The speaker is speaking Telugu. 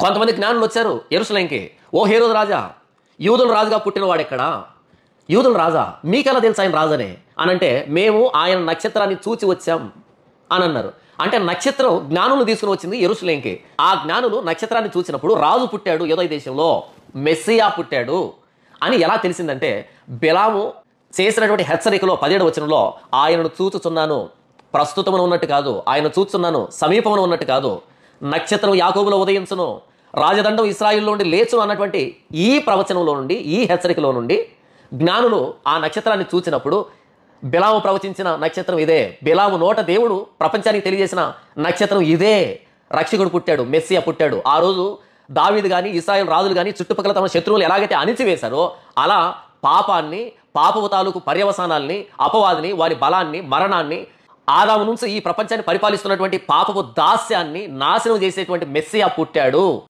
కొంతమంది జ్ఞానులు వచ్చారు యెరూషలేంకి. ఓ హేరోదు రాజా, యూదుల రాజుగా పుట్టినవాడెక్కడా? యూదుల రాజా, మీకెలా తెలుసు ఆయన రాజనే అని అంటే, మేము ఆయన నక్షత్రాన్ని చూచి వచ్చాం అని అన్నారు. అంటే నక్షత్రం జ్ఞానులు తీసుకుని వచ్చింది యెరూషలేంకి. ఆ జ్ఞానులు నక్షత్రాన్ని చూసినప్పుడు రాజు పుట్టాడు యూదయ దేశంలో, మెస్సియా పుట్టాడు అని ఎలా తెలిసిందంటే, బిలాము చేసినటువంటి హెచ్చరికలో 17వ వచనంలో ఆయనను చూచుచున్నాను, ప్రస్తుతమున ఉన్నట్టు కాదు, ఆయన చూచుచున్నాను సమీపమున ఉన్నట్టు కాదు, నక్షత్రం యాకోబులో ఉదయించును, రాజదండం ఇశ్రాయేలు నుండి లేచును అన్నటువంటి ఈ ప్రవచనంలో నుండి, ఈ హెచ్చరికలో నుండి జ్ఞానులు ఆ నక్షత్రాన్ని చూచినప్పుడు బిలాము ప్రవచించిన నక్షత్రం ఇదే, బిలాము నోట దేవుడు ప్రపంచానికి తెలియజేసిన నక్షత్రం ఇదే, రక్షకుడు పుట్టాడు, మెస్సియా పుట్టాడు. ఆ రోజు దావీదు కానీ ఇశ్రాయేలు రాజులు కానీ చుట్టుపక్కల తమ శత్రువులు ఎలాగైతే అణిచివేశారో అలా పాపాన్ని, పాపపు తాలూకు పర్యవసానాల్ని, అపవాదిని, వారి బలాన్ని, మరణాన్ని, ఆదాము నుంచి ఈ ప్రపంచాన్ని పరిపాలిస్తున్నటువంటి పాపపు దాస్యాన్ని నాశనం చేసేటువంటి మెస్సియా పుట్టాడు.